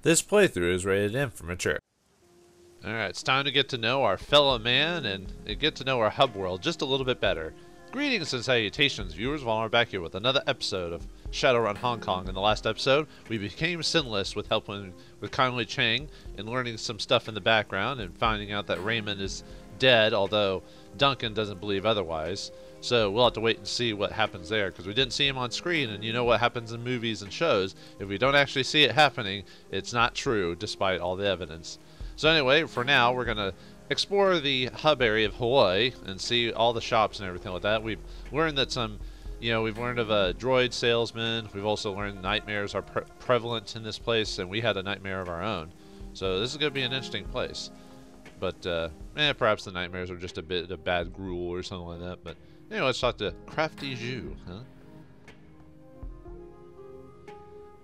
This playthrough is rated M for mature. Alright, it's time to get to know our fellow man and get to know our hub world just a little bit better. Greetings and salutations, viewers. Vauldemare back here with another episode of Shadowrun Hong Kong. In the last episode, we became sinless with helping with Conley Chang and learning some stuff in the background and finding out that Raymond is dead, although Duncan doesn't believe otherwise. So we'll have to wait and see what happens there, because we didn't see him on screen, and you know what happens in movies and shows. If we don't actually see it happening, it's not true, despite all the evidence. So anyway, for now, we're going to explore the hub area of Hawaii and see all the shops and everything like that. We've learned that we've learned of a droid salesman. We've also learned nightmares are prevalent in this place, and we had a nightmare of our own. So this is going to be an interesting place. But, perhaps the nightmares are just a bit of bad gruel or something like that. But anyway, let's talk to Crafty Zhu, huh?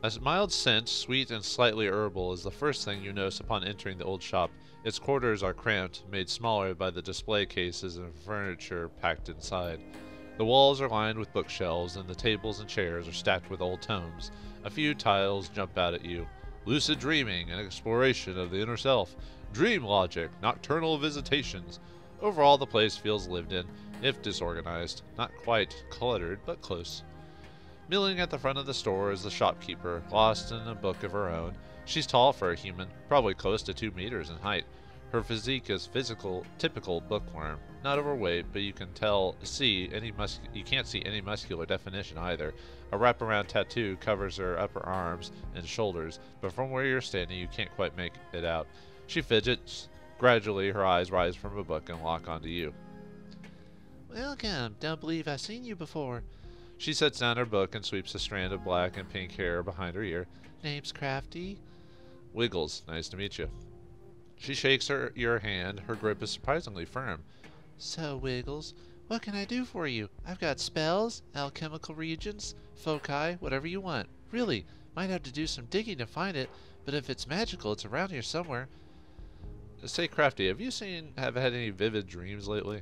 A mild scent, sweet and slightly herbal, is the first thing you notice upon entering the old shop. Its quarters are cramped, made smaller by the display cases and furniture packed inside. The walls are lined with bookshelves, and the tables and chairs are stacked with old tomes. A few titles jump out at you. Lucid dreaming, an exploration of the inner self. Dream logic, nocturnal visitations. Overall, the place feels lived in, if disorganized. Not quite cluttered, but close. Milling at the front of the store is the shopkeeper, lost in a book of her own. She's tall for a human, probably close to 2 meters in height. Her physique is typical bookworm. Not overweight, but you can't see any muscular definition either. A wraparound tattoo covers her upper arms and shoulders, but from where you're standing you can't quite make it out. She fidgets. Gradually her eyes rise from a book and lock onto you. "Welcome. Don't believe I've seen you before." She sets down her book and sweeps a strand of black and pink hair behind her ear. "Name's Crafty." "Wiggles. Nice to meet you." She shakes your hand. Her grip is surprisingly firm. "So, Wiggles, what can I do for you? I've got spells, alchemical regions, foci, whatever you want. Really, might have to do some digging to find it, but if it's magical, it's around here somewhere." "Say, Crafty, have had any vivid dreams lately?"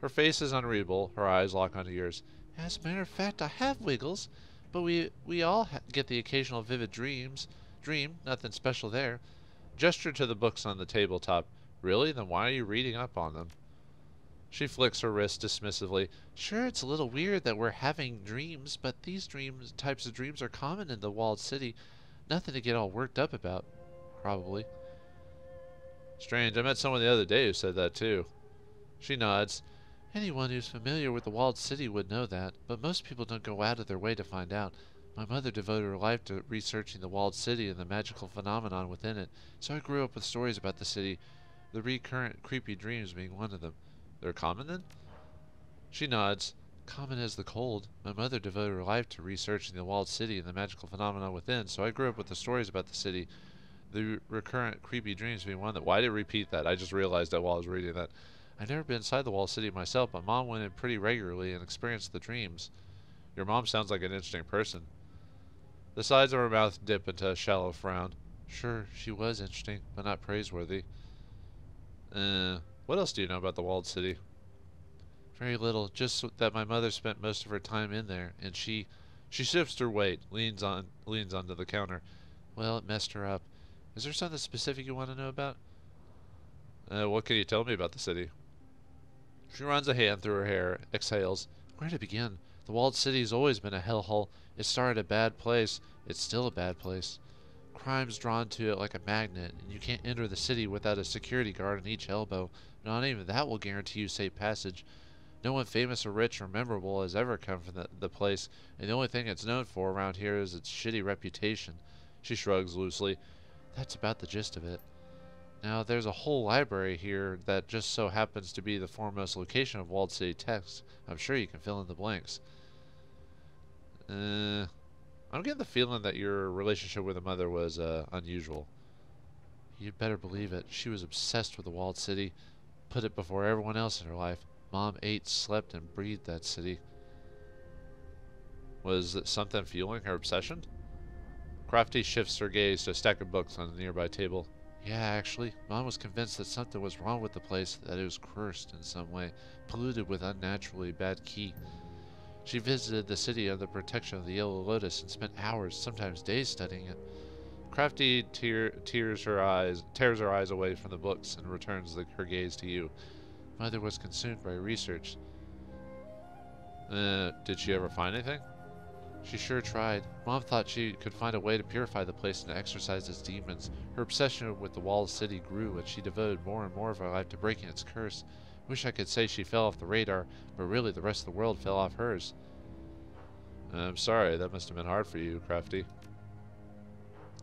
Her face is unreadable. Her eyes lock onto yours. "As a matter of fact, I have, Wiggles, but we all get the occasional vivid dream, nothing special there." Gesture to the books on the tabletop. "Really? Then why are you reading up on them?" She flicks her wrist dismissively. "Sure, it's a little weird that we're having dreams, but these types of dreams are common in the walled city. Nothing to get all worked up about, probably." "Strange. I met someone the other day who said that too." She nods. "Anyone who's familiar with the walled city would know that, but most people don't go out of their way to find out. My mother devoted her life to researching the walled city and the magical phenomenon within it, so I grew up with stories about the city, the recurrent creepy dreams being one of them." "They're common, then?" She nods. "Common as the cold. My mother devoted her life to researching the walled city and the magical phenomenon within, so I grew up with the stories about the city, the recurrent creepy dreams being one of them." Why did I repeat that? I just realized that while I was reading that. "I've never been inside the walled city myself, but Mom went in pretty regularly and experienced the dreams." "Your mom sounds like an interesting person." The sides of her mouth dip into a shallow frown. "Sure, she was interesting, but not praiseworthy." What else do you know about the walled city?" "Very little, just that my mother spent most of her time in there, and she shifts her weight, leans onto the counter. Well, it messed her up. Is there something specific you want to know about?" What can you tell me about the city?" She runs a hand through her hair, exhales. "Where to begin? The walled city's always been a hellhole. It started a bad place. It's still a bad place. Crime's drawn to it like a magnet, and you can't enter the city without a security guard on each elbow. Not even that will guarantee you safe passage. No one famous or rich or memorable has ever come from the place, and the only thing it's known for around here is its shitty reputation." She shrugs loosely. "That's about the gist of it. Now, there's a whole library here that just so happens to be the foremost location of walled city texts. I'm sure you can fill in the blanks." I'm getting the feeling that your relationship with the mother was unusual." "You'd better believe it. She was obsessed with the walled city. Put it before everyone else in her life. Mom ate, slept, and breathed that city." "Was it something fueling her obsession?" Crafty shifts her gaze to a stack of books on the nearby table. "Yeah, actually. Mom was convinced that something was wrong with the place, that it was cursed in some way, polluted with unnaturally bad qi. She visited the city under the protection of the Yellow Lotus and spent hours, sometimes days, studying it. Crafty tears her eyes away from the books and returns her gaze to you. Mother was consumed by research. Did she ever find anything? She sure tried. Mom thought she could find a way to purify the place and exorcise its demons. Her obsession with the walled city grew, and she devoted more and more of her life to breaking its curse. Wish I could say she fell off the radar, but really the rest of the world fell off hers. I'm sorry, that must have been hard for you, Crafty.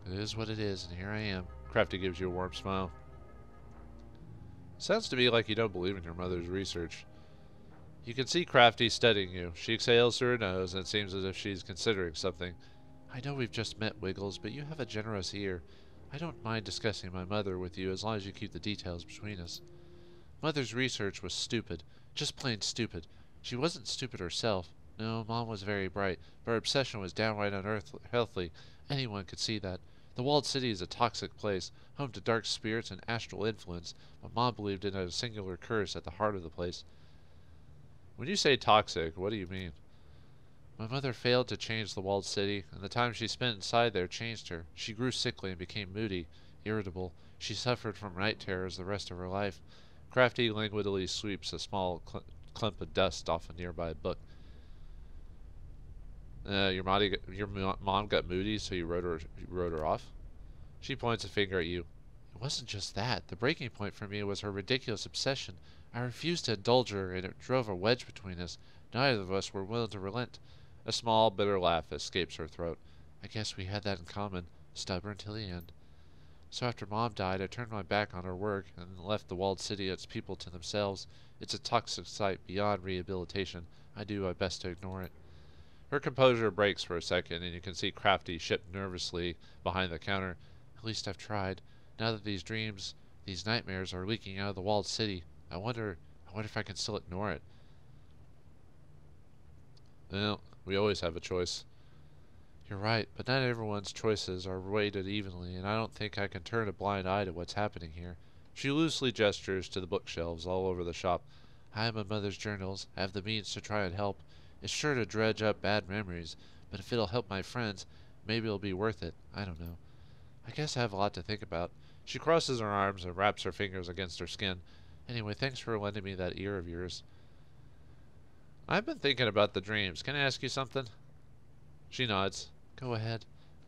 It is what it is, and here I am. Crafty gives you a warm smile. Sounds to me like you don't believe in your mother's research. You can see Crafty studying you. She exhales through her nose, and it seems as if she's considering something. I know we've just met, Wiggles, but you have a generous ear. I don't mind discussing my mother with you as long as you keep the details between us. Mother's research was stupid. Just plain stupid. She wasn't stupid herself. No, Mom was very bright, but her obsession was downright unhealthy. Anyone could see that. The walled city is a toxic place, home to dark spirits and astral influence, but Mom believed in a singular curse at the heart of the place. When you say toxic, what do you mean? My mother failed to change the walled city, and the time she spent inside there changed her. She grew sickly and became moody, irritable. She suffered from night terrors the rest of her life. Crafty languidly sweeps a small clump of dust off a nearby book. Your mom got moody, so you wrote her off? She points a finger at you. It wasn't just that. The breaking point for me was her ridiculous obsession. I refused to indulge her, and it drove a wedge between us. Neither of us were willing to relent. A small, bitter laugh escapes her throat. I guess we had that in common. Stubborn till the end. So after Mom died, I turned my back on her work and left the walled city and its people to themselves. It's a toxic site beyond rehabilitation. I do my best to ignore it. Her composure breaks for a second, and you can see Crafty shift nervously behind the counter. At least I've tried. Now that these dreams, these nightmares are leaking out of the walled city, I wonder if I can still ignore it. Well, we always have a choice. You're right, but not everyone's choices are weighted evenly, and I don't think I can turn a blind eye to what's happening here. She loosely gestures to the bookshelves all over the shop. I have my mother's journals. I have the means to try and help. It's sure to dredge up bad memories, but if it'll help my friends, maybe it'll be worth it. I don't know. I guess I have a lot to think about. She crosses her arms and wraps her fingers against her skin. Anyway, thanks for lending me that ear of yours. I've been thinking about the dreams. Can I ask you something? She nods. Go ahead.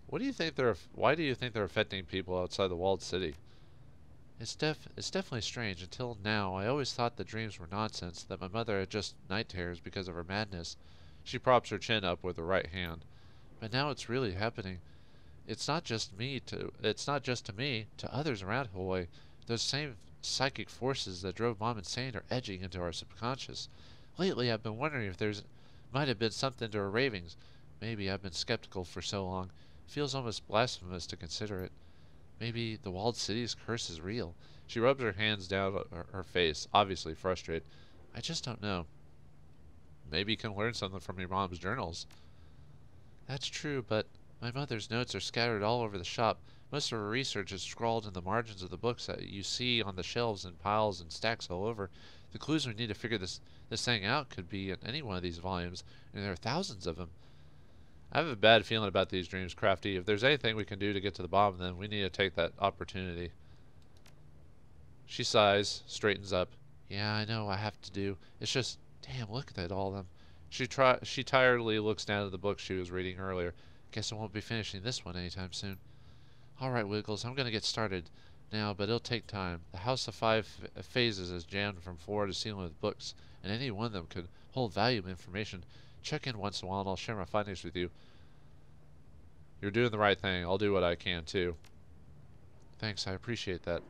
Why do you think they're affecting people outside the walled city? It's definitely strange. Until now, I always thought the dreams were nonsense, that my mother had just night terrors because of her madness. She props her chin up with her right hand. But now it's really happening. It's not just to me, to others around Hawaii. Those same psychic forces that drove Mom insane are edging into our subconscious. Lately, I've been wondering if might have been something to her ravings. Maybe I've been skeptical for so long. It feels almost blasphemous to consider it. Maybe the walled city's curse is real. She rubs her hands down her face, obviously frustrated. I just don't know. Maybe you can learn something from your mom's journals. That's true, but my mother's notes are scattered all over the shop. Most of her research is scrawled in the margins of the books that you see on the shelves in piles and stacks all over. The clues we need to figure this thing out could be in any one of these volumes, and there are thousands of them. I have a bad feeling about these dreams, Crafty. If there's anything we can do to get to the bottom of them, we need to take that opportunity. She sighs, straightens up. Yeah, I know I have to do. It's just, damn, look at all of them. She tiredly looks down at the book she was reading earlier. Guess I won't be finishing this one anytime soon. All right, Wiggles, I'm going to get started now, but it'll take time. The House of Five Phases is jammed from floor to ceiling with books, and any one of them could hold valuable information. Check in once in a while, and I'll share my findings with you. You're doing the right thing. I'll do what I can, too. Thanks, I appreciate that.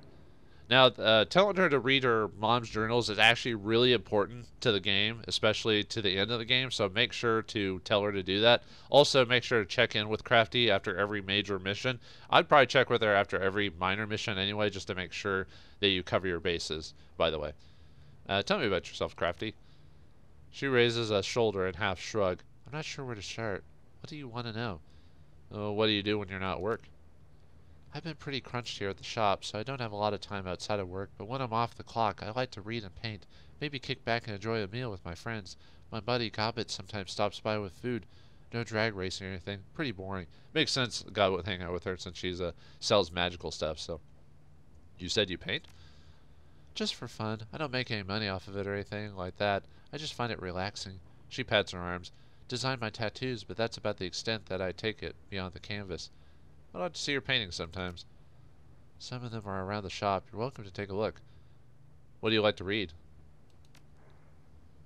Now, telling her to read her mom's journals is actually really important to the game, especially to the end of the game, so make sure to tell her to do that. Also, make sure to check in with Crafty after every major mission. I'd probably check with her after every minor mission anyway, just to make sure that you cover your bases, by the way. Tell me about yourself, Crafty. She raises a shoulder and half shrug. I'm not sure where to start. What do you want to know? What do you do when you're not at work? I've been pretty crunched here at the shop, so I don't have a lot of time outside of work, but when I'm off the clock, I like to read and paint, maybe kick back and enjoy a meal with my friends. My buddy Gobbet sometimes stops by with food. No drag racing or anything. Pretty boring. Makes sense God would hang out with her since she's sells magical stuff, so. You said you paint? Just for fun. I don't make any money off of it or anything like that. I just find it relaxing. She pats her arms. Design my tattoos, but that's about the extent that I take it beyond the canvas. I'd like to see your paintings sometimes. Some of them are around the shop. You're welcome to take a look. What do you like to read?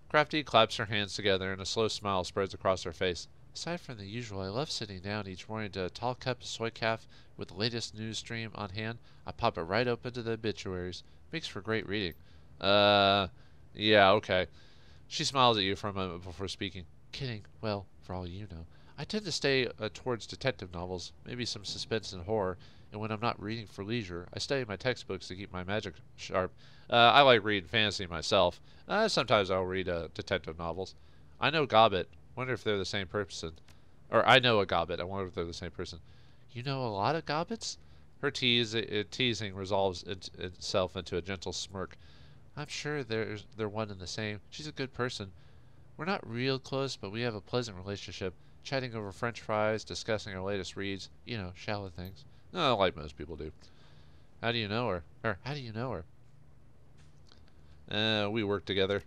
Crafty claps her hands together and a slow smile spreads across her face. Aside from the usual, I love sitting down each morning to a tall cup of soy calf with the latest news stream on hand. I pop it right open to the obituaries. Makes for great reading. Yeah, okay. She smiles at you for a moment before speaking. Kidding. Well, for all you know. I tend to stay towards detective novels, maybe some suspense and horror, and when I'm not reading for leisure, I study my textbooks to keep my magic sharp. I like reading fantasy myself. Sometimes I'll read detective novels. I know Gobbet. Wonder if they're the same person. Or I know a Gobbet. I wonder if they're the same person. You know a lot of Gobbets? Her teasing resolves itself into a gentle smirk. I'm sure they're one and the same. She's a good person. We're not real close, but we have a pleasant relationship, chatting over French fries, discussing our latest reads, shallow things. Like most people do. How do you know her? Or, how do you know her? We work together.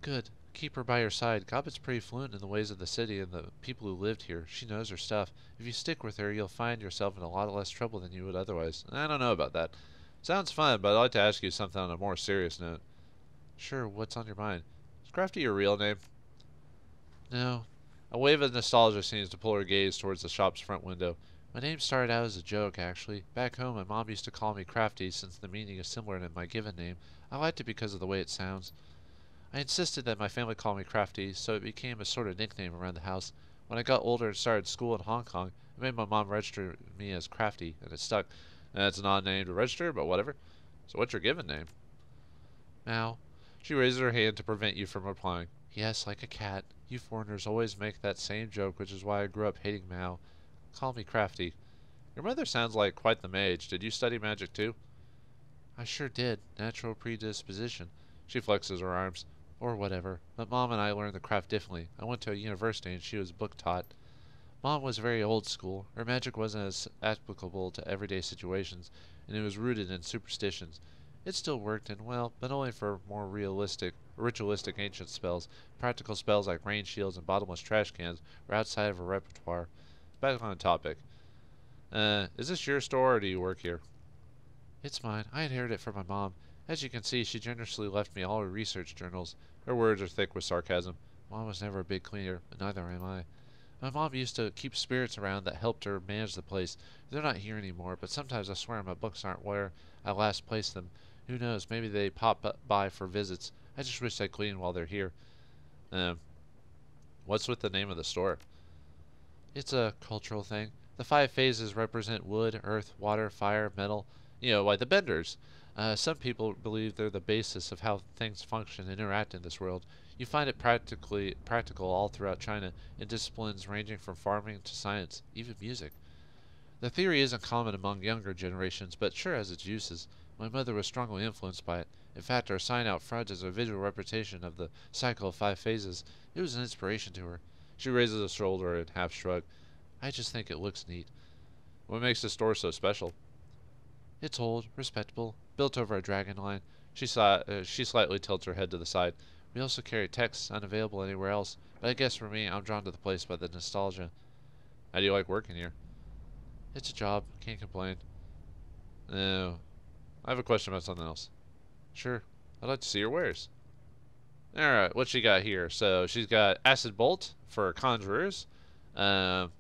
Good. Keep her by your side. Gobbet's pretty fluent in the ways of the city and the people who lived here. She knows her stuff. If you stick with her, you'll find yourself in a lot less trouble than you would otherwise. I don't know about that. Sounds fun, but I'd like to ask you something on a more serious note. Sure, what's on your mind? Is Crafty your real name? No. A wave of nostalgia seems to pull her gaze towards the shop's front window. My name started out as a joke, actually. Back home, my mom used to call me Crafty since the meaning is similar to my given name. I liked it because of the way it sounds. I insisted that my family call me Crafty, so it became a sort of nickname around the house. When I got older and started school in Hong Kong, it made my mom register me as Crafty, and it stuck. It's an odd name to register, but whatever. So what's your given name? Mao. She raises her hand to prevent you from replying. Yes, like a cat. You foreigners always make that same joke, which is why I grew up hating Mao. Call me Crafty. Your mother sounds like quite the mage. Did you study magic too? I sure did. Natural predisposition. She flexes her arms. Or whatever. But Mom and I learned the craft differently. I went to a university and she was book taught. Mom was very old school. Her magic wasn't as applicable to everyday situations, and it was rooted in superstitions. It still worked, and well, but only for more ritualistic ancient spells. Practical spells like rain shields and bottomless trash cans were outside of her repertoire. Back on the topic. Is this your store or do you work here? It's mine. I inherited it from my mom. As you can see, she generously left me all her research journals. Her words are thick with sarcasm. Mom was never a big cleaner, but neither am I. My mom used to keep spirits around that helped her manage the place. They're not here anymore, but sometimes I swear my books aren't where I last placed them. Who knows, maybe they pop by for visits. I just wish they'd clean while they're here. What's with the name of the store? It's a cultural thing. The 5 phases represent wood, earth, water, fire, metal. Like the benders. Some people believe they're the basis of how things function and interact in this world. You find it practical all throughout China, in disciplines ranging from farming to science, even music. The theory isn't common among younger generations, but sure has its uses. My mother was strongly influenced by it. In fact, our sign out front is a visual representation of the cycle of 5 phases. It was an inspiration to her. She raises a shoulder and half shrug. I just think it looks neat. What makes the store so special? It's old, respectable, built over a dragon line. She slightly tilts her head to the side. We also carry texts unavailable anywhere else, but I guess for me, I'm drawn to the place by the nostalgia. How do you like working here? It's a job. Can't complain. No. I have a question about something else. Sure. I'd like to see your wares. Alright, what she got here? So, she's got Acid Bolt for Conjurers. And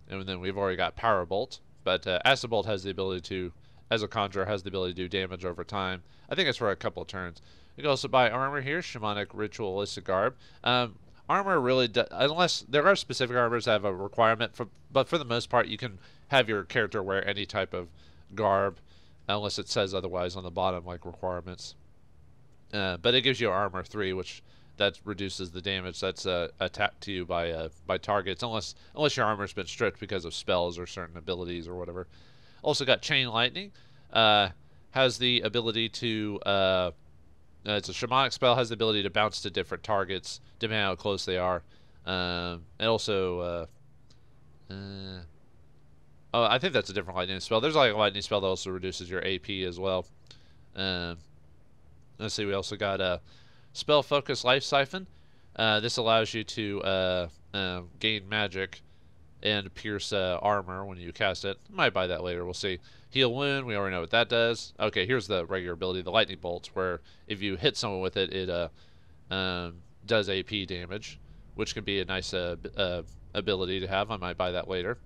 then we've already got Power Bolt. But Acid Bolt has the ability to, as a Conjurer, has the ability to do damage over time. I think it's for a couple of turns. You can also buy armor here, Shamanic Ritualistic Garb. Armor really unless there are specific armors that have a requirement, but for the most part, you can have your character wear any type of garb, unless it says otherwise on the bottom, like requirements. But it gives you armor 3, which that reduces the damage that's attacked to you by targets, unless your armor's been stripped because of spells or certain abilities or whatever. Also got Chain Lightning. Has the ability to it's a shamanic spell, has the ability to bounce to different targets depending on how close they are. And also, oh, I think that's a different lightning spell. There's like a lightning spell that also reduces your AP as well. Let's see, we also got a Spell Focus Life Siphon. This allows you to gain magic and pierce armor when you cast it. Might buy that later, we'll see. Heal Wound, we already know what that does. Okay, here's the regular ability, the Lightning Bolts, where if you hit someone with it, it does AP damage, which can be a nice ability to have. I might buy that later.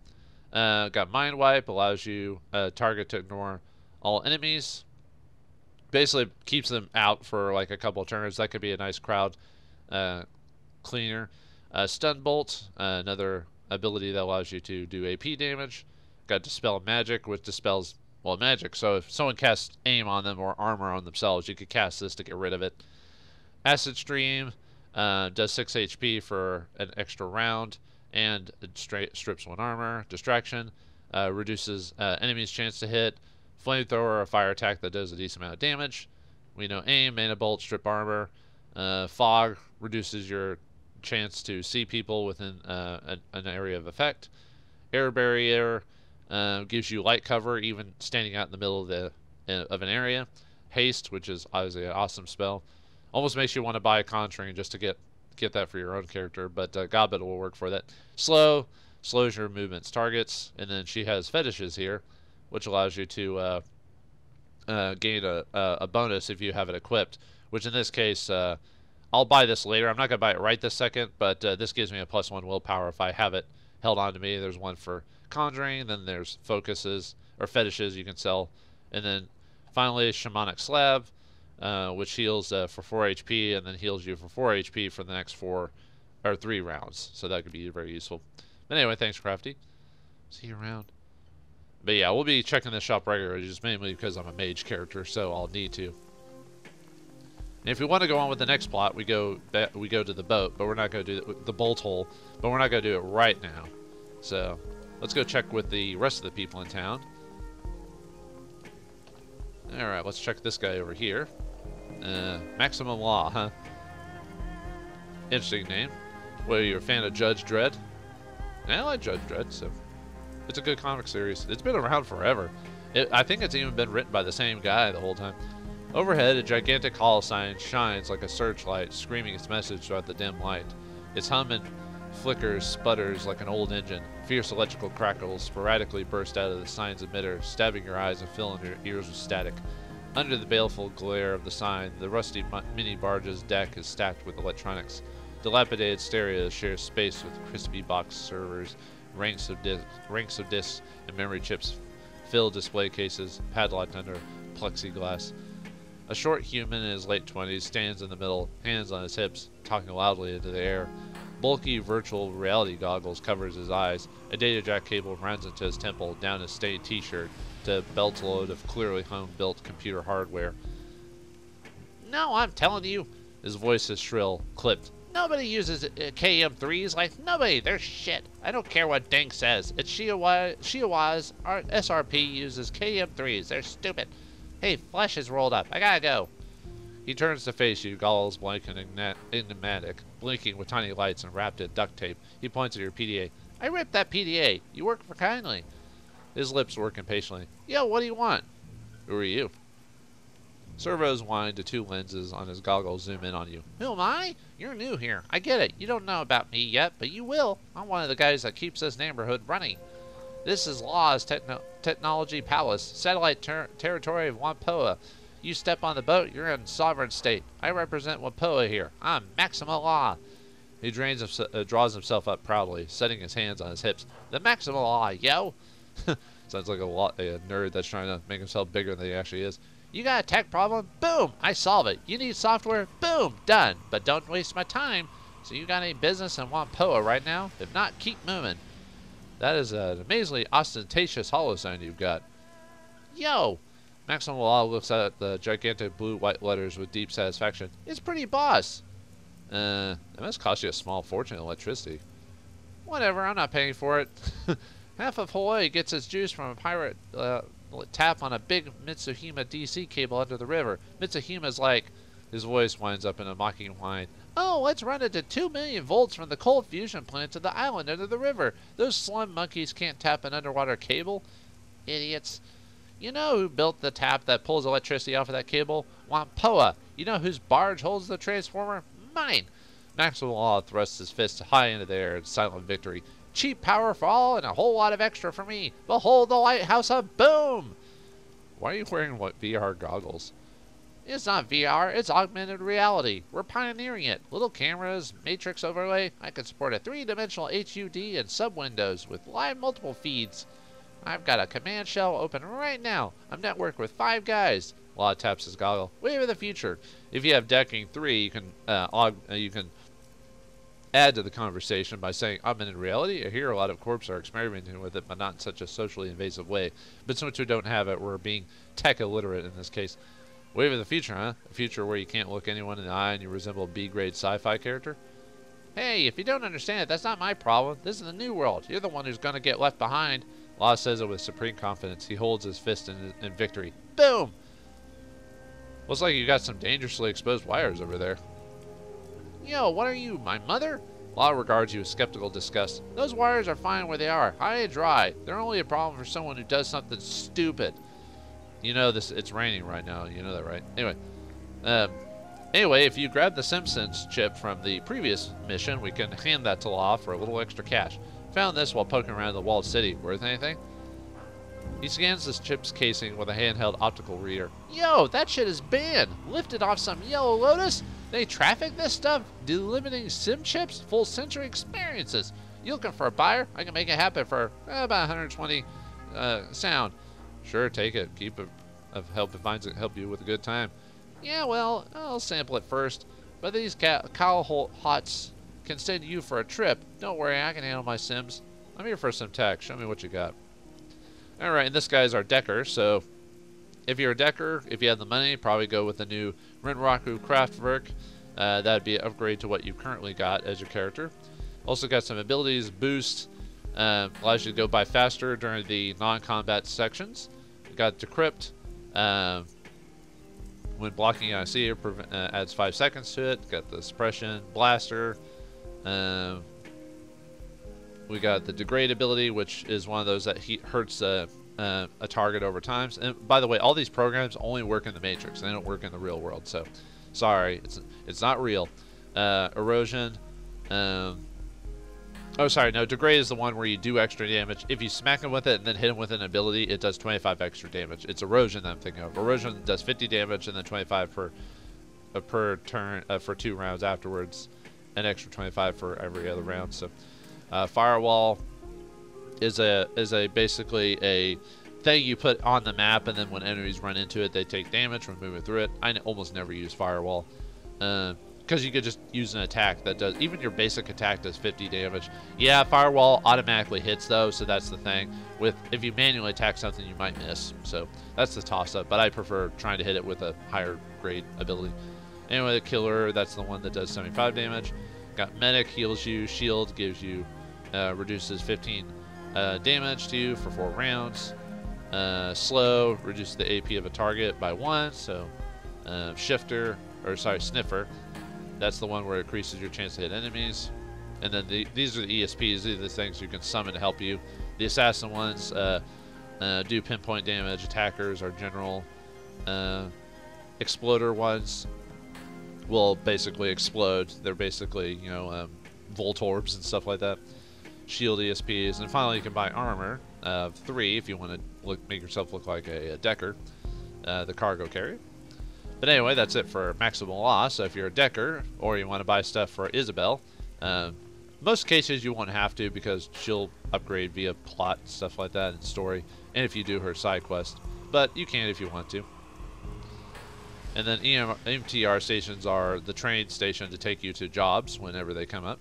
Got Mind Wipe, allows you target to ignore all enemies. Basically keeps them out for like a couple turns. That could be a nice crowd cleaner. Stun Bolt, another ability that allows you to do AP damage. Got Dispel Magic, which dispels, well, magic. So if someone casts aim on them or armor on themselves, you could cast this to get rid of it. Acid Stream does 6 HP for an extra round, and it strips 1 armor. Distraction reduces enemies' chance to hit. Flamethrower, a fire attack that does a decent amount of damage. We know Aim, Mana Bolt, strip armor. Fog reduces your chance to see people within an area of effect. Air Barrier gives you light cover even standing out in the middle of an area. Haste, which is obviously an awesome spell. Almost makes you want to buy a Conjuring just to get that for your own character, but Goblet will work for that. Slows your movements targets, and then she has fetishes here, which allows you to gain a bonus if you have it equipped, which in this case, I'll buy this later. I'm not going to buy it right this second, but this gives me a +1 willpower if I have it held on to me. There's one for Conjuring, then there's focuses, or fetishes you can sell, and then finally Shamanic Slab, which heals for 4 HP, and then heals you for 4 HP for the next 3 rounds. So that could be very useful. But anyway, thanks, Crafty. See you around. But yeah, we'll be checking this shop regularly, just mainly because I'm a mage character, so I'll need to. And if we want to go on with the next plot, we go to the boat, but we're not going to do the bolt hole, but we're not going to do it right now. So let's go check with the rest of the people in town. All right, let's check this guy over here. Maximum Law, huh? Interesting name. What, are you a fan of Judge Dredd? I like Judge Dredd, so it's a good comic series. It's been around forever. I think it's even been written by the same guy the whole time. Overhead, a gigantic hall sign shines like a searchlight, screaming its message throughout the dim light. Its hum and flickers, sputters like an old engine. Fierce electrical crackles sporadically burst out of the sign's emitter, stabbing your eyes and filling your ears with static. Under the baleful glare of the sign, the rusty mini-barge's deck is stacked with electronics. Dilapidated stereos share space with crispy box servers, ranks of discs and memory chips fill display cases, padlocked under plexiglass. A short human in his late 20s stands in the middle, hands on his hips, talking loudly into the air. Bulky virtual reality goggles covers his eyes. A data jack cable runs into his temple, down his stained t-shirt, to a belt load of clearly home-built computer hardware. No, I'm telling you. His voice is shrill, clipped. Nobody uses KM3s, like nobody. They're shit. I don't care what Dink says. It's Shiawa's SRP uses KM3s. They're stupid. Hey, flesh is rolled up. I gotta go. He turns to face you, goggles blank and enigmatic, blinking with tiny lights and wrapped in duct tape. He points at your PDA. I ripped that PDA. You work for kindly. His lips work impatiently. Yo, what do you want? Who are you? Servos wind to 2 lenses on his goggles zoom in on you. Who am I? You're new here. I get it. You don't know about me yet, but you will. I'm one of the guys that keeps this neighborhood running. This is Law's Technology Palace, satellite territory of Wampoa. You step on the boat, you're in sovereign state. I represent Wampoa here. I'm Maxima Law. He draws himself up proudly, setting his hands on his hips. The Maxima Law, yo! Sounds like a nerd that's trying to make himself bigger than he actually is. You got a tech problem? Boom! I solve it. You need software? Boom! Done. But don't waste my time. So you got any business in Wampoa right now? If not, keep moving. That is an amazingly ostentatious holo sign you've got. Yo! Maximum Law looks at the gigantic blue-white letters with deep satisfaction. It's pretty boss. It must cost you a small fortune in electricity. Whatever, I'm not paying for it. Half of Hawaii gets its juice from a pirate tap on a big Mitsuhima DC cable under the river. Mitsuhima's like... His voice winds up in a mocking whine. Oh, let's run it to 2 million volts from the cold fusion plant to the island under the river. Those slum monkeys can't tap an underwater cable. Idiots. You know who built the tap that pulls electricity off of that cable? Wampoa. You know whose barge holds the transformer? Mine. Maxwell Law thrusts his fist high into the air in silent victory. Cheap power for all and a whole lot of extra for me. Behold the lighthouse of boom! Why are you wearing VR goggles? It's not VR, it's augmented reality. We're pioneering it. Little cameras, matrix overlay. I can support a 3-dimensional HUD and sub-windows with live multiple feeds. I've got a command shell open right now. I'm networked with 5 guys. Law taps his goggle. Wave of the future. If you have decking 3, you can add to the conversation by saying augmented reality. I hear a lot of corps are experimenting with it, but not in such a socially invasive way. But since we don't have it, we're being tech illiterate in this case. Wave of the future, huh? A future where you can't look anyone in the eye and you resemble a B-grade sci-fi character? Hey, if you don't understand it, that's not my problem. This is the new world. You're the one who's going to get left behind. Law says it with supreme confidence. He holds his fist in victory. Boom! Looks like you got some dangerously exposed wires over there. Yo, what are you, my mother? Law regards you with skeptical disgust. Those wires are fine where they are, high and dry. They're only a problem for someone who does something stupid. You know this. It's raining right now. You know that, right? Anyway, if you grab the Simpsons chip from the previous mission, we can hand that to Law for a little extra cash. Found this while poking around the walled city. Worth anything? He scans this chip's casing with a handheld optical reader. Yo, that shit is banned. Lifted off some Yellow Lotus. They traffic this stuff, delimiting sim chips, full sensory experiences. You looking for a buyer? I can make it happen for about 120 sound. Sure, take it. Keep it of help. It finds it help you with a good time. Yeah, well, I'll sample it first. But these cow hots can send you for a trip. Don't worry, I can handle my sims. I'm here for some tech. Show me what you got. All right, and this guy's our decker. So if you're a decker, if you have the money, probably go with the new Renraku Kraftwerk. That'd be an upgrade to what you currently got as your character. Also got some abilities, boost, allows you to go by faster during the non-combat sections. You got Decrypt, when blocking IC, adds 5 seconds to it. Got the Suppression, Blaster. We got the Degrade ability, which is one of those that hurts a target over time. And by the way, all these programs only work in the Matrix. They don't work in the real world. So, sorry, it's not real. Erosion. Oh, sorry, no, Degrade is the one where you do extra damage. If you smack him with it and then hit him with an ability, it does 25 extra damage. It's Erosion that I'm thinking of. Erosion does 50 damage and then 25 per turn for 2 rounds afterwards. An extra 25 for every other round. So, Firewall is basically a thing you put on the map, and then when enemies run into it, they take damage when moving through it. I almost never use Firewall. Because you could just use an attack that does, even your basic attack does 50 damage. Yeah, Firewall automatically hits though, so that's the thing. If you manually attack something, you might miss. So that's the toss-up, but I prefer trying to hit it with a higher grade ability. Anyway, the Killer, that's the one that does 75 damage. Got Medic, heals you. Shield gives you, reduces 15 damage to you for 4 rounds. Slow, reduces the AP of a target by 1, so Sniffer. That's the one where it increases your chance to hit enemies. And then these are the ESPs. These are the things you can summon to help you. The Assassin ones do pinpoint damage. Attackers are general. Exploder ones will basically explode. They're basically, Volt Orbs and stuff like that. Shield ESPs. And finally, you can buy armor of 3 if you want to make yourself look like a decker. The cargo carrier. But anyway, that's it for Maximum Law. So if you're a decker or you want to buy stuff for Isabel, most cases you won't have to because she'll upgrade via plot, stuff like that, and story, and if you do her side quest. But you can if you want to. And then MTR stations are the train station to take you to jobs whenever they come up.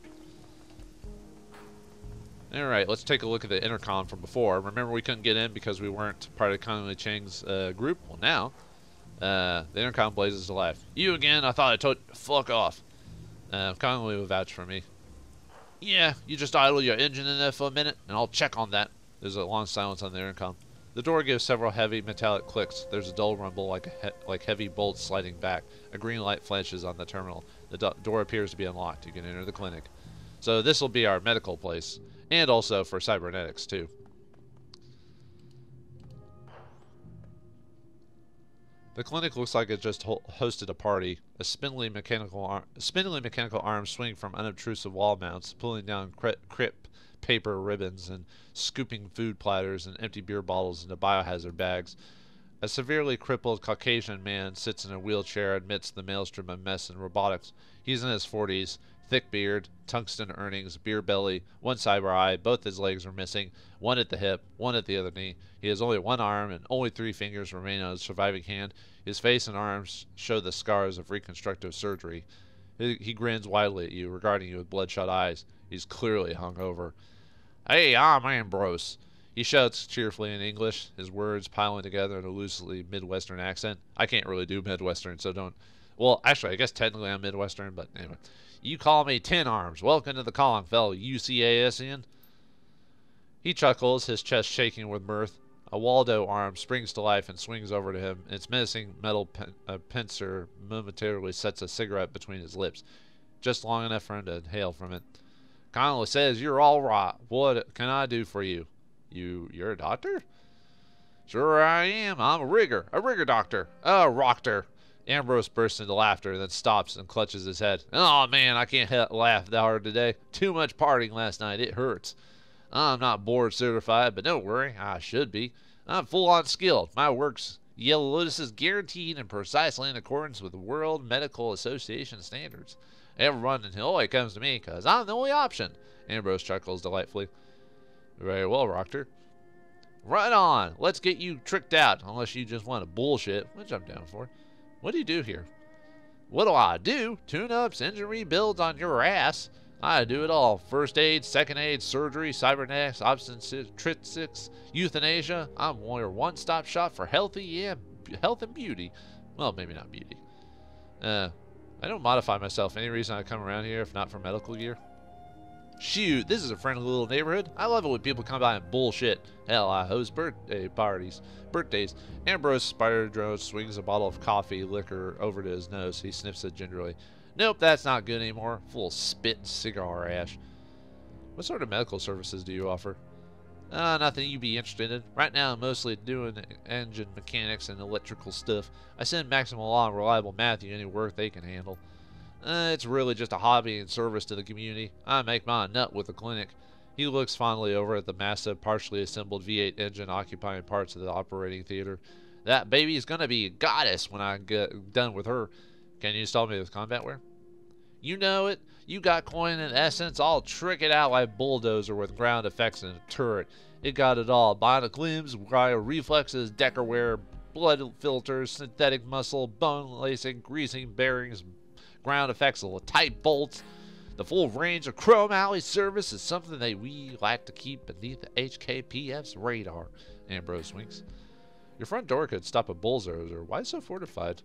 Alright, let's take a look at the intercom from before. Remember we couldn't get in because we weren't part of Conley Chang's group? Well, now the intercom blazes to life. You again? I thought I told you to fuck off. Conley will vouch for me. Yeah, you just idle your engine in there for a minute, and I'll check on that. There's a long silence on the intercom. The door gives several heavy metallic clicks. There's a dull rumble like heavy bolts sliding back. A green light flashes on the terminal. The door appears to be unlocked. You can enter the clinic. So this will be our medical place, and also for cybernetics too. The clinic looks like it just hosted a party. A spindly mechanical arms swing from unobtrusive wall mounts, pulling down crip paper ribbons and scooping food platters and empty beer bottles into biohazard bags. A severely crippled Caucasian man sits in a wheelchair amidst the maelstrom of mess and robotics. He's in his 40s, thick beard, tungsten earrings, beer belly, one cyber eye, both his legs are missing, one at the hip, one at the other knee. He has only one arm and only 3 fingers remain on his surviving hand. His face and arms show the scars of reconstructive surgery. He grins widely at you, regarding you with bloodshot eyes. He's clearly hungover. "Hey, I'm Ambrose," he shouts cheerfully in English, his words piling together in a loosely Midwestern accent. I can't really do Midwestern, so don't... Well, actually, I guess technically I'm Midwestern, but anyway. "You call me Tin Arms. Welcome to the calling, fellow UCASian." He chuckles, his chest shaking with mirth. A Waldo arm springs to life and swings over to him. Its menacing metal pincer momentarily sets a cigarette between his lips, just long enough for him to inhale from it. "Connolly says you're all right. What can I do for you?" You're a doctor?" "Sure I am. I'm a rigger doctor. A rockter." Ambrose bursts into laughter, then stops and clutches his head. "Oh man, I can't laugh that hard today. Too much partying last night. It hurts. I'm not board certified, but don't worry, I should be. I'm full-on skilled. My work's Yellow Lotus is guaranteed and precisely in accordance with the World Medical Association standards. Everyone in Illinois comes to me because I'm the only option." Ambrose chuckles delightfully. "Very well, Rocker. Right on. Let's get you tricked out, unless you just want to bullshit, which I'm down for. What do you do here?" "What do I do? Tune-ups, engine rebuilds on your ass. I do it all. First aid, second aid, surgery, cybernetics, obstetrics, euthanasia. I'm your one-stop shop for health and beauty. Well, maybe not beauty. I don't modify myself. Any reason I come around here if not for medical gear? Shoot, this is a friendly little neighborhood. I love it when people come by and bullshit. Hell, I host birthdays. Ambrose Spider Drone swings a bottle of coffee liquor over to his nose. He sniffs it gingerly. "Nope, that's not good anymore. Full of spit and cigar ash." "What sort of medical services do you offer?" Nothing you'd be interested in. Right now, I'm mostly doing engine mechanics and electrical stuff. I send Maximum Law and Reliable Matthew any work they can handle. It's really just a hobby and service to the community. I make my nut with the clinic." He looks fondly over at the massive, partially assembled V8 engine occupying parts of the operating theater. "That baby's gonna be a goddess when I get done with her. Can you install me with combat wear?" "You know it. You got coin and essence. I'll trick it out like bulldozer with ground effects and a turret. It got it all. Bionic limbs, wire reflexes, decker wear, blood filters, synthetic muscle, bone lacing, greasing, bearings, ground effects, tight bolts. The full range of chrome alley service is something that we like to keep beneath the HKPF's radar." Ambrose winks. "Your front door could stop a bulldozer. Why so fortified?"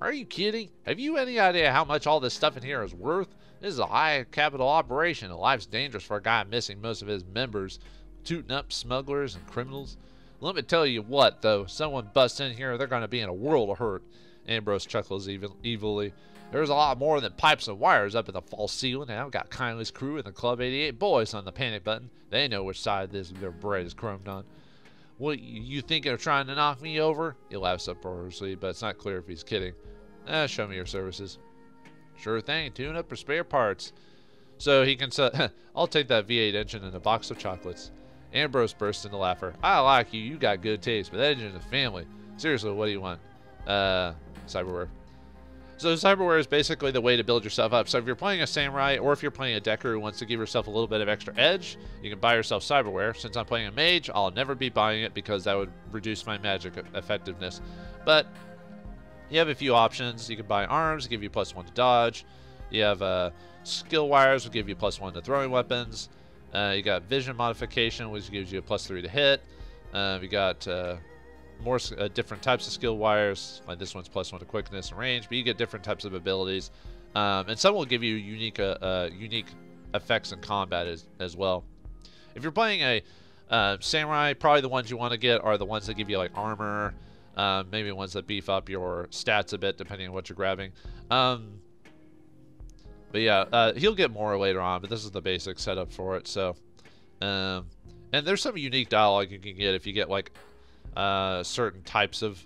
"Are you kidding? Have you any idea how much all this stuff in here is worth? This is a high capital operation, and life's dangerous for a guy missing most of his members, tooting up smugglers and criminals. Let me tell you what, though, someone busts in here, they're going to be in a world of hurt." Ambrose chuckles evilly. "There's a lot more than pipes and wires up in the false ceiling, and I've got Kindly's crew and the Club 88 boys on the panic button. They know which side their bread is crumbed on." "What, you thinking of trying to knock me over?" He laughs uproariously, but it's not clear if he's kidding. Show me your services." "Sure thing. Tune up or spare parts." So he can say, "I'll take that V8 engine and a box of chocolates." Ambrose bursts into laughter. "I like you. You got good taste, but that engine's a family. Seriously, what do you want?" Cyberware. So cyberware is basically the way to build yourself up. So if you're playing a samurai or if you're playing a decker who wants to give yourself a little bit of extra edge, you can buy yourself cyberware. Since I'm playing a mage, I'll never be buying it because that would reduce my magic effectiveness. But you have a few options. You can buy arms, give you +1 to dodge. You have skill wires, will give you +1 to throwing weapons. You got vision modification, which gives you a +3 to hit. You got more different types of skill wires. Like this one's +1 to quickness and range, but you get different types of abilities. And some will give you unique effects in combat as well. If you're playing a Samurai, probably the ones you want to get are the ones that give you like armor, maybe ones that beef up your stats a bit depending on what you're grabbing. But yeah, he'll get more later on, but this is the basic setup for it. So, and there's some unique dialogue you can get if you get like certain types of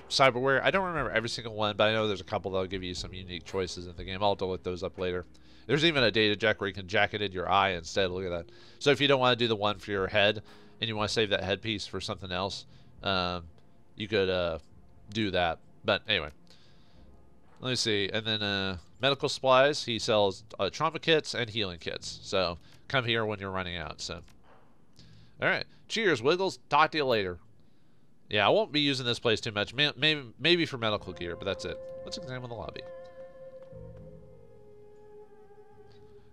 cyberware. I don't remember every single one, but I know there's a couple that'll give you some unique choices in the game. I'll look those up later. There's even a data jack where you can jack it in your eye instead. Look at that. So if you don't want to do the one for your head and you want to save that headpiece for something else, you could do that. But anyway, let me see. And then medical supplies. He sells trauma kits and healing kits. So come here when you're running out. So, all right. Cheers, Wiggles. Talk to you later. Yeah, I won't be using this place too much. Maybe for medical gear, but that's it. Let's examine the lobby.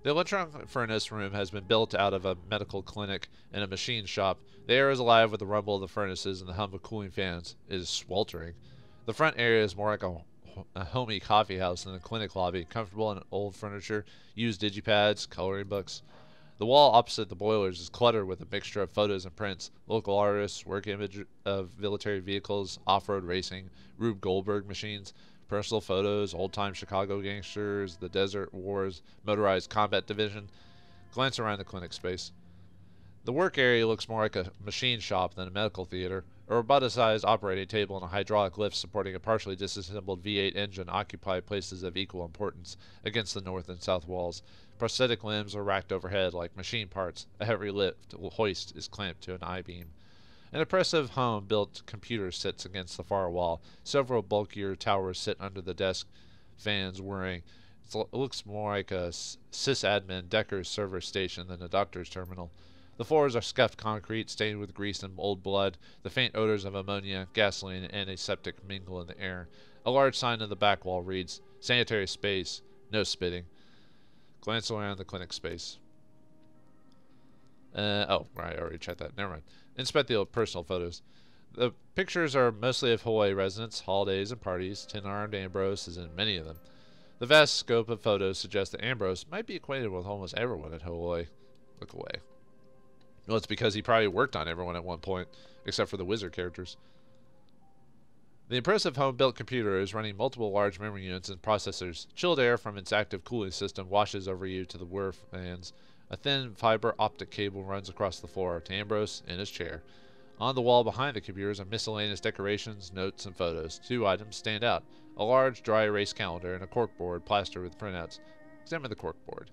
The electron furnace room has been built out of a medical clinic and a machine shop. The air is alive with the rumble of the furnaces and the hum of cooling fans. It is sweltering. The front area is more like a homey coffee house than a clinic lobby, comfortable in old furniture, used digipads, coloring books. The wall opposite the boilers is cluttered with a mixture of photos and prints, local artists, work image of military vehicles, off-road racing, Rube Goldberg machines, personal photos, old-time Chicago gangsters, the Desert Wars, motorized combat division. Glance around the clinic space. The work area looks more like a machine shop than a medical theater. A roboticized operating table and a hydraulic lift supporting a partially disassembled V8 engine occupy places of equal importance against the north and south walls. Prosthetic limbs are racked overhead like machine parts. A heavy lift hoist is clamped to an I-beam. An impressive home-built computer sits against the far wall. Several bulkier towers sit under the desk fans whirring. It looks more like a sysadmin Decker's server station than a doctor's terminal. The floors are scuffed concrete, stained with grease and old blood. The faint odors of ammonia, gasoline, and antiseptic mingle in the air. A large sign on the back wall reads, "Sanitary space, no spitting." Glance around the clinic space. Oh, right, I already checked that. Never mind. Inspect the personal photos. The pictures are mostly of Hawaii residents, holidays, and parties. Tin-armed Ambrose is in many of them. The vast scope of photos suggests that Ambrose might be acquainted with almost everyone at Hawaii. Look away. Well, it's because he probably worked on everyone at one point, except for the wizard characters. The impressive home-built computer is running multiple large memory units and processors. Chilled air from its active cooling system washes over you to the whir fans. A thin fiber optic cable runs across the floor to Ambrose in his chair. On the wall behind the computers are miscellaneous decorations, notes, and photos. Two items stand out. A large dry erase calendar and a corkboard plastered with printouts. Examine the corkboard.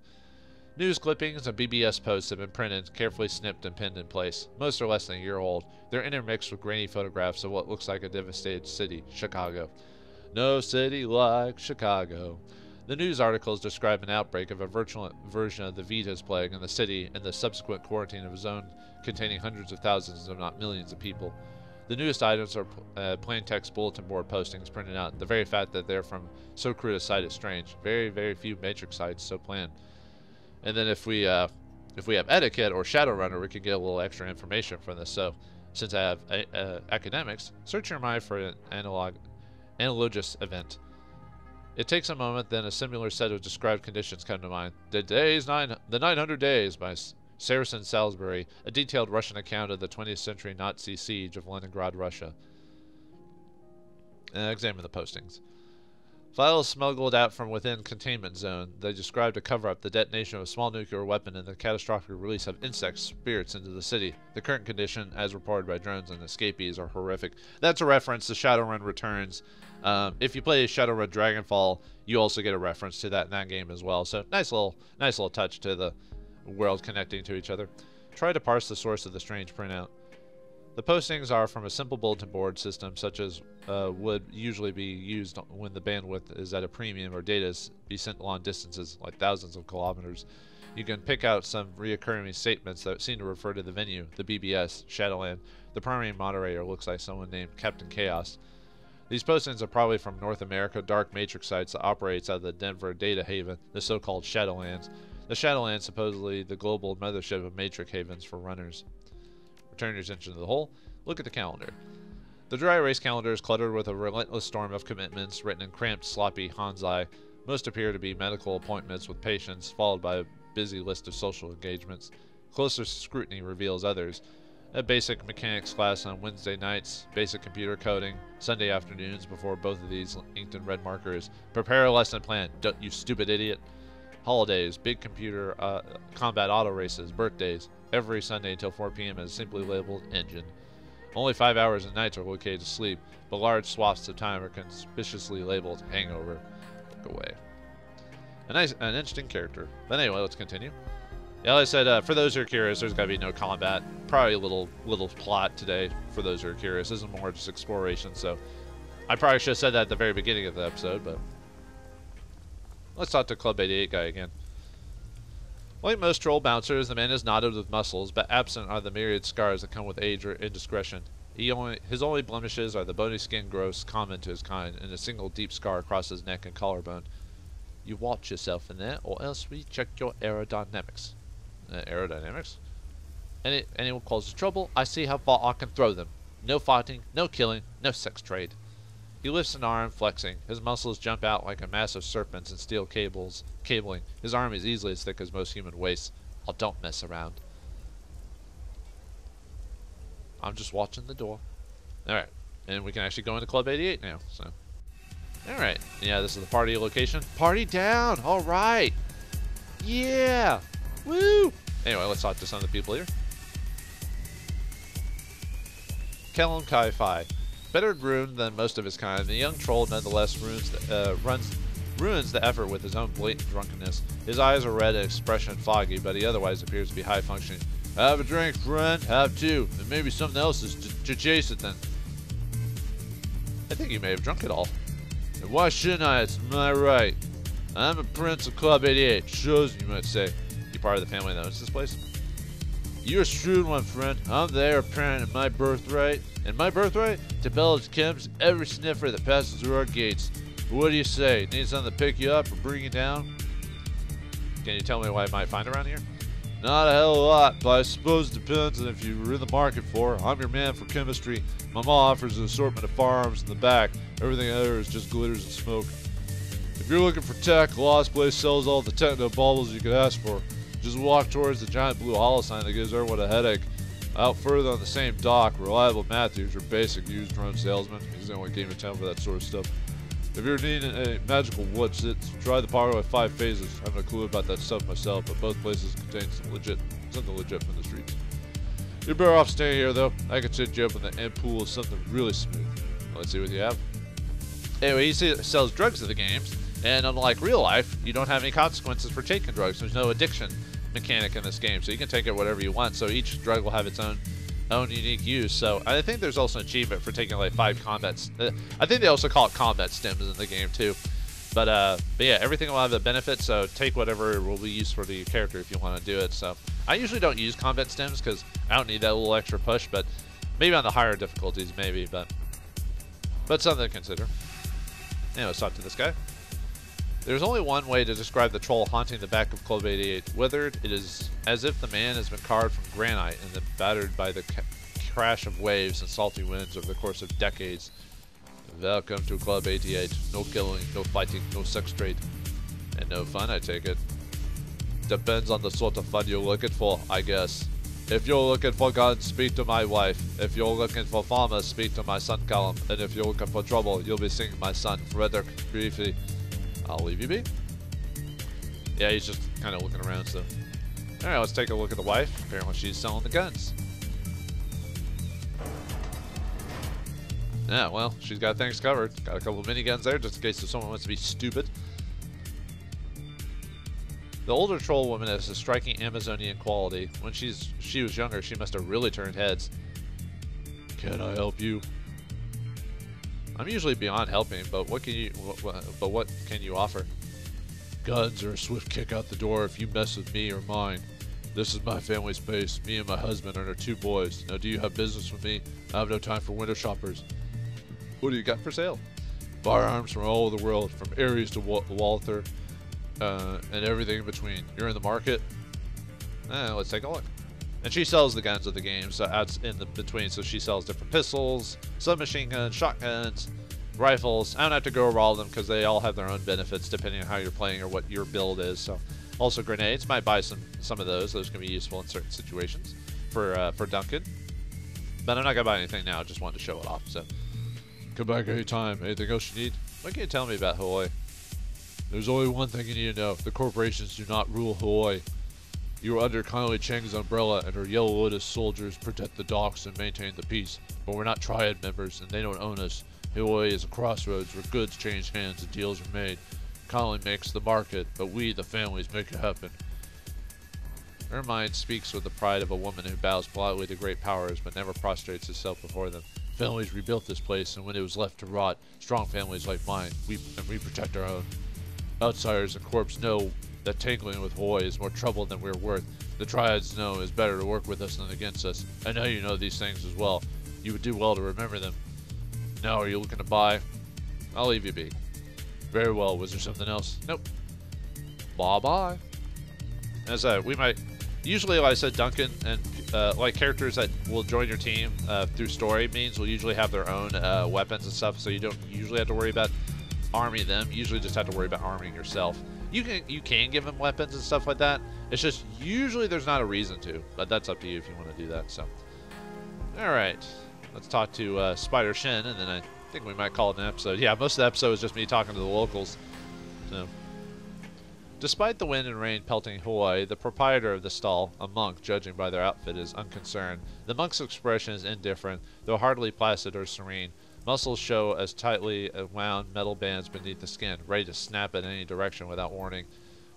News clippings and BBS posts have been printed, carefully snipped and pinned in place. Most are less than a year old. They're intermixed with grainy photographs of what looks like a devastated city, Chicago. No city like Chicago. The news articles describe an outbreak of a virtual version of the Vitas plague in the city and the subsequent quarantine of a zone containing hundreds of thousands, if not millions, of people. The newest items are plain text bulletin board postings printed out. The very fact that they're from so crude a site is strange. Very, very few Matrix sites so planned. And then if we have etiquette or Shadowrunner, we can get a little extra information from this. So, since I have academics, search your mind for an analogous event. It takes a moment, then a similar set of described conditions come to mind. The 900 Days by Saracen Salisbury, a detailed Russian account of the 20th century Nazi siege of Leningrad, Russia. Examine the postings. Files smuggled out from within containment zone. They described a cover-up, the detonation of a small nuclear weapon, and the catastrophic release of insect spirits into the city. The current condition, as reported by drones and escapees, are horrific. That's a reference to Shadowrun Returns. If you play Shadowrun Dragonfall, you also get a reference to that in that game as well. So nice little touch to the world connecting to each other. Try to parse the source of the strange printout. The postings are from a simple bulletin board system, such as would usually be used when the bandwidth is at a premium or data is be sent long distances, like thousands of kilometers. You can pick out some reoccurring statements that seem to refer to the venue, the BBS, Shadowland. The primary moderator looks like someone named Captain Chaos. These postings are probably from North America dark matrix sites that operates out of the Denver data haven, the so-called Shadowlands. The Shadowlands supposedly the global mothership of matrix havens for runners. Return your attention to the whole. Look at the calendar. The dry erase calendar is cluttered with a relentless storm of commitments written in cramped, sloppy Hanzai. Most appear to be medical appointments with patients, followed by a busy list of social engagements. Closer scrutiny reveals others. A basic mechanics class on Wednesday nights, basic computer coding, Sunday afternoons before both of these inked in red markers. Prepare a lesson plan, don't you stupid idiot. Holidays, big computer combat auto races, birthdays, every Sunday until 4 p.m. is simply labeled engine. Only 5 hours at night are okay to sleep, but large swaths of time are conspicuously labeled hangover. Go away. An interesting character. But anyway, let's continue. Yeah, like I said, for those who are curious, there's got to be no combat. Probably a little plot today for those who are curious. This is more just exploration, so I probably should have said that at the very beginning of the episode, but let's talk to Club 88 guy again. Like most troll bouncers, the man is knotted with muscles, but absent are the myriad scars that come with age or indiscretion. His only blemishes are the bony skin growths common to his kind, and a single deep scar across his neck and collarbone. You watch yourself in there, or else we check your aerodynamics. Aerodynamics? Anyone causes trouble, I see how far I can throw them. No fighting, no killing, no sex trade. He lifts an arm, flexing. His muscles jump out like a mass of serpents and steel cabling. His arm is easily as thick as most human waists. Oh, don't mess around. I'm just watching the door. Alright, and we can actually go into Club 88 now, so. Alright, yeah, this is the party location. Party down! Alright! Yeah! Woo! Anyway, let's talk to some of the people here. Kellum Kai-Fi. Better groomed than most of his kind, the young troll nonetheless ruins the effort with his own blatant drunkenness. His eyes are red and expression foggy, but he otherwise appears to be high-functioning. Have a drink, friend. Have two. And maybe something else is to chase it then. I think you may have drunk it all. And why shouldn't I? It's my right. I'm a prince of Club 88. Shows, you might say. You part of the family that owns this place? You're a shrewd one, friend. I'm the heir apparent in my birthright. And my birthright? To pillage chems every sniffer that passes through our gates. What do you say? Need something to pick you up or bring you down? Can you tell me what I might find around here? Not a hell of a lot, but I suppose it depends on if you're in the market for. I'm your man for chemistry. My mom offers an assortment of firearms in the back. Everything other is just glitters and smoke. If you're looking for tech, Lost Place sells all the techno baubles you could ask for. Just walk towards the giant blue hollow sign that gives everyone a headache. Out further on the same dock, Reliable Matthews, your basic used drone salesman. He's the only game in town for that sort of stuff. If you're needing a magical what's-it, try the Power with 5 phases. I have no clue about that stuff myself, but both places contain something legit from the streets. You're better off staying here, though. I can set you up in the end pool of something really smooth. Let's see what you have. Anyway, he sells drugs to the games, and unlike real life, you don't have any consequences for taking drugs. There's no addiction mechanic in this game, so you can take it whatever you want. So each drug will have its own unique use. So I think there's also an achievement for taking like 5 combats. I think they also call it combat stems in the game too. But yeah, everything will have a benefit. So take whatever will be useful to your character if you want to do it. So I usually don't use combat stems because I don't need that little extra push. But maybe on the higher difficulties, maybe. But something to consider. Anyway, let's talk to this guy. There's only one way to describe the troll haunting the back of Club 88. Withered, it is as if the man has been carved from granite and then battered by the crash of waves and salty winds over the course of decades. Welcome to Club 88. No killing, no fighting, no sex trade. And no fun, I take it. Depends on the sort of fun you're looking for, I guess. If you're looking for guns, speak to my wife. If you're looking for farmers, speak to my son Callum. And if you're looking for trouble, you'll be seeing my son Frederick briefly. I'll leave you be. Yeah, he's just kind of looking around, so. Alright, let's take a look at the wife. Apparently she's selling the guns. Yeah, well, she's got things covered. Got a couple of miniguns there, just in case if someone wants to be stupid. The older troll woman has a striking Amazonian quality. When she was younger, she must have really turned heads. Can I help you? I'm usually beyond helping, but what can you offer? Guns are a swift kick out the door if you mess with me or mine. This is my family space. Me and my husband and our 2 boys. Now, do you have business with me? I have no time for window shoppers. What do you got for sale? Firearms from all over the world, from Ares to Walther, and everything in between. You're in the market? Let's take a look. And she sells the guns of the game, so out in the between, so she sells different pistols, submachine guns, shotguns, rifles. I don't have to go over all of them because they all have their own benefits depending on how you're playing or what your build is. So Also grenades. Might buy some of those. Those can be useful in certain situations for Duncan. But I'm not gonna buy anything now. Just wanted to show it off. So come back anytime. Anything else you need? What can you tell me about Hawaii? There's only one thing you need to know. The corporations do not rule Hawaii. You are under Conley Chang's umbrella, and her Yellow Lotus soldiers protect the docks and maintain the peace. But we're not Triad members, and they don't own us. Hawaii is a crossroads where goods change hands and deals are made. Conley makes the market, but we, the families, make it happen. Her mind speaks with the pride of a woman who bows politely to great powers, but never prostrates herself before them. Families rebuilt this place, and when it was left to rot, strong families like mine, we protect our own. Outsiders and corps know that tangling with Hawaii is more trouble than we're worth. The Triads know it's better to work with us than against us. I know you know these things as well. You would do well to remember them. Now, are you looking to buy? I'll leave you be. Very well. Was there something else? Nope. Bye-bye. As we might... Usually, like I said, Duncan and like characters that will join your team through story means will usually have their own weapons and stuff, so you don't usually have to worry about arming them. You usually just have to worry about arming yourself. You can give them weapons and stuff like that. It's just usually there's not a reason to, but that's up to you if you want to do that. So, all right, let's talk to Spider Shin, and then I think we might call it an episode. Yeah, most of the episode is just me talking to the locals. So, despite the wind and rain pelting Hawaii, the proprietor of the stall, a monk, judging by their outfit, is unconcerned. The monk's expression is indifferent, though hardly placid or serene. Muscles show as tightly wound metal bands beneath the skin, ready to snap in any direction without warning.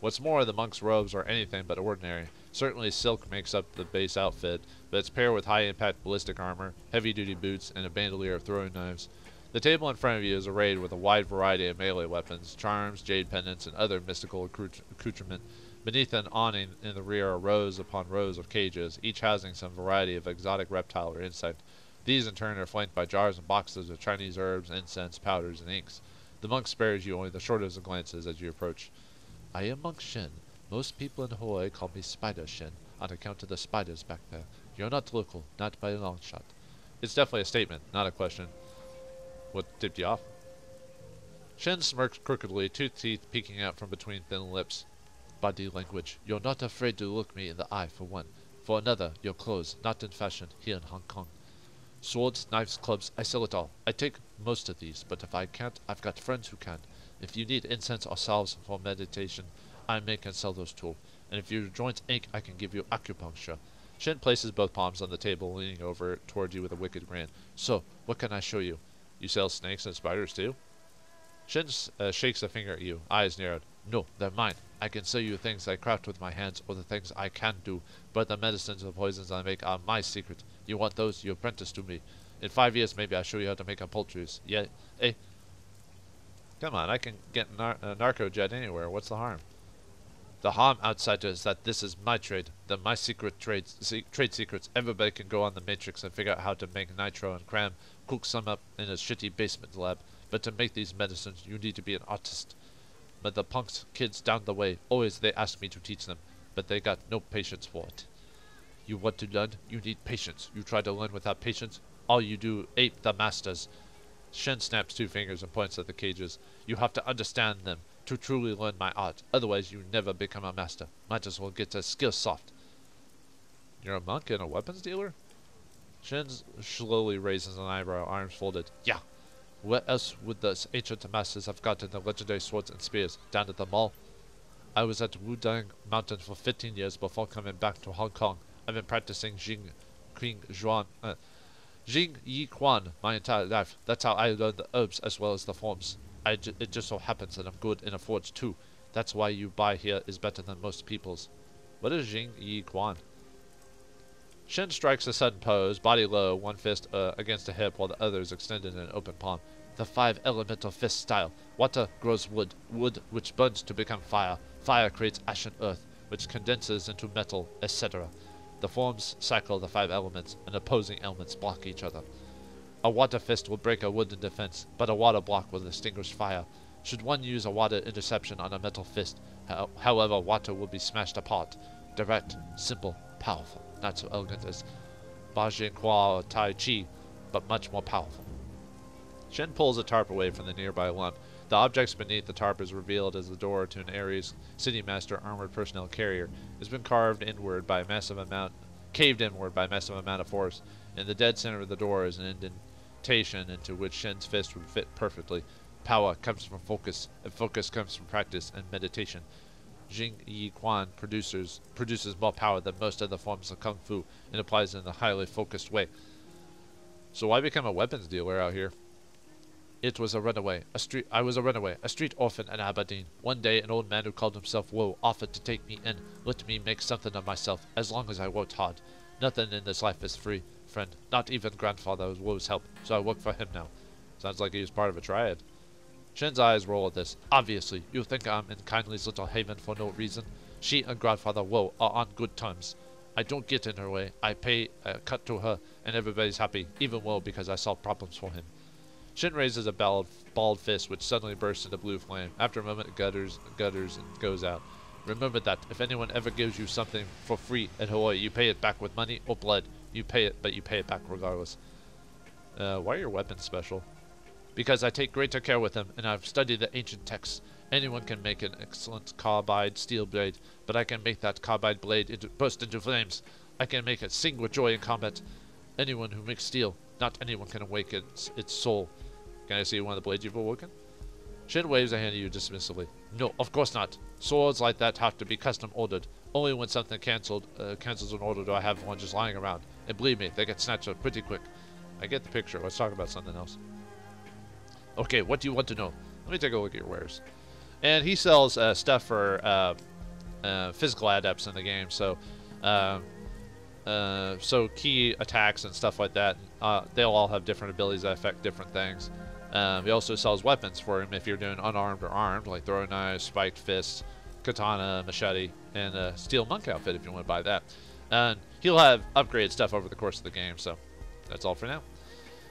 What's more, the monk's robes are anything but ordinary. Certainly silk makes up the base outfit, but it's paired with high-impact ballistic armor, heavy-duty boots, and a bandolier of throwing knives. The table in front of you is arrayed with a wide variety of melee weapons, charms, jade pendants, and other mystical accoutrement. Beneath an awning in the rear are rows upon rows of cages, each housing some variety of exotic reptile or insect. These, in turn, are flanked by jars and boxes of Chinese herbs, incense, powders, and inks. The monk spares you only the shortest of glances as you approach. I am Monk Shin. Most people in Hawaii call me Spider Shin, on account of the spiders back there. You're not local, not by a long shot. It's definitely a statement, not a question. What tipped you off? Shin smirked crookedly, two teeth peeking out from between thin lips. Body language. You're not afraid to look me in the eye, for one. For another, your clothes, not in fashion here in Hong Kong. Swords, knives, clubs, I sell it all. I take most of these, but if I can't, I've got friends who can. If you need incense or salves for meditation, I make and sell those too. And if your joints ache, I can give you acupuncture. Shin places both palms on the table, leaning over toward you with a wicked grin. So, what can I show you? You sell snakes and spiders too? Shin shakes a finger at you, eyes narrowed. No, they're mine. I can sell you things I craft with my hands, or the things I can do, but the medicines and poisons I make are my secret. You want those, you apprentice to me. In 5 years, maybe I'll show you how to make a poultries. Yeah, eh? Come on, I can get narco jet anywhere. What's the harm? The harm, outsider, is that this is my trade. They're my secret trade secrets. Everybody can go on the Matrix and figure out how to make nitro and cram, cook some up in a shitty basement lab. But to make these medicines, you need to be an artist. But the punks, kids down the way, always they ask me to teach them, but they got no patience for it. You want to learn? You need patience. You try to learn without patience, all you do ape the masters. Shen snaps two fingers and points at the cages. You have to understand them to truly learn my art. Otherwise, you never become a master. Might as well get a skill soft. You're a monk and a weapons dealer? Shen slowly raises an eyebrow, arms folded. Yeah. Where else would the ancient masters have gotten the legendary swords and spears? Down at the mall? I was at Wudang Mountain for 15 years before coming back to Hong Kong. I've been practicing Jing Yi Quan my entire life. That's how I learned the herbs as well as the forms. It just so happens that I'm good in a forge too. That's why you buy here is better than most people's. What is Jing Yi Quan? Shin strikes a sudden pose, body low, one fist against a hip while the other is extended in an open palm. The 5 elemental fist style. Water grows wood, wood which burns to become fire. Fire creates ashen earth, which condenses into metal, etc. The forms cycle the 5 elements, and opposing elements block each other. A water fist will break a wooden defense, but a water block will extinguish fire. Should one use a water interception on a metal fist, however, water will be smashed apart. Direct, simple, powerful. Not so elegant as Bajin Hua or Tai Chi, but much more powerful. Shen pulls a tarp away from the nearby lump. The objects beneath the tarp is revealed as the door to an Ares City Master armored personnel carrier has been caved inward by a massive amount of force. In the dead center of the door is an indentation into which Shen's fist would fit perfectly. Power comes from focus, and focus comes from practice and meditation. Jing Yi Quan produces more power than most other forms of kung fu and applies it in a highly focused way. So why become a weapons dealer out here? I was a runaway, a street orphan in Aberdeen. One day, an old man who called himself Woe offered to take me in, let me make something of myself, as long as I worked hard. Nothing in this life is free, friend. Not even grandfather Woe's help, so I work for him now. Sounds like he was part of a triad. Shen's eyes roll at this. Obviously, you think I'm in Kindly's little haven for no reason. She and grandfather Woe are on good terms. I don't get in her way. I pay a cut to her, and everybody's happy, even Woe, because I solve problems for him. Shin raises a bald fist, which suddenly bursts into blue flame. After a moment, it gutters, and goes out. Remember that if anyone ever gives you something for free at Hawaii, you pay it back with money or blood. You pay it, but you pay it back regardless. Why are your weapons special? Because I take greater care with them, and I've studied the ancient texts. Anyone can make an excellent carbide steel blade, but I can make that carbide blade burst into flames. I can make it sing with joy in combat. Anyone who makes steel, not anyone can awaken its soul. Can I see one of the blades you've awoken? Shin waves a hand at you dismissively. No, of course not. Swords like that have to be custom ordered. Only when something cancels an order do I have one just lying around. And believe me, they get snatched up pretty quick. I get the picture. Let's talk about something else. Okay, what do you want to know? Let me take a look at your wares. And he sells stuff for physical adepts in the game. So, so key attacks and stuff like that. They'll all have different abilities that affect different things. He also sells weapons for him if you're doing unarmed or armed, like throwing knives, spiked fists, katana, machete, and a steel monk outfit if you want to buy that. And he'll have upgraded stuff over the course of the game, so that's all for now.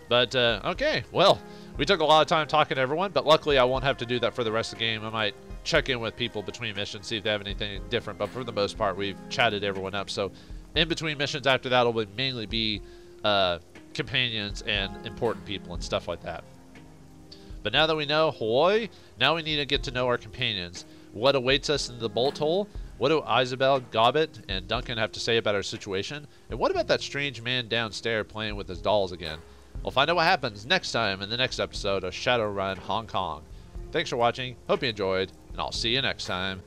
But, okay, well, we took a lot of time talking to everyone, but luckily I won't have to do that for the rest of the game. I might check in with people between missions, see if they have anything different, but for the most part, we've chatted everyone up. So in between missions after that will mainly be companions and important people and stuff like that. But now that we know Hawaii, now we need to get to know our companions. What awaits us in the bolt hole? What do Isabel, Gobbet, and Duncan have to say about our situation? And what about that strange man downstairs playing with his dolls again? We'll find out what happens next time in the next episode of Shadowrun Hong Kong. Thanks for watching, hope you enjoyed, and I'll see you next time.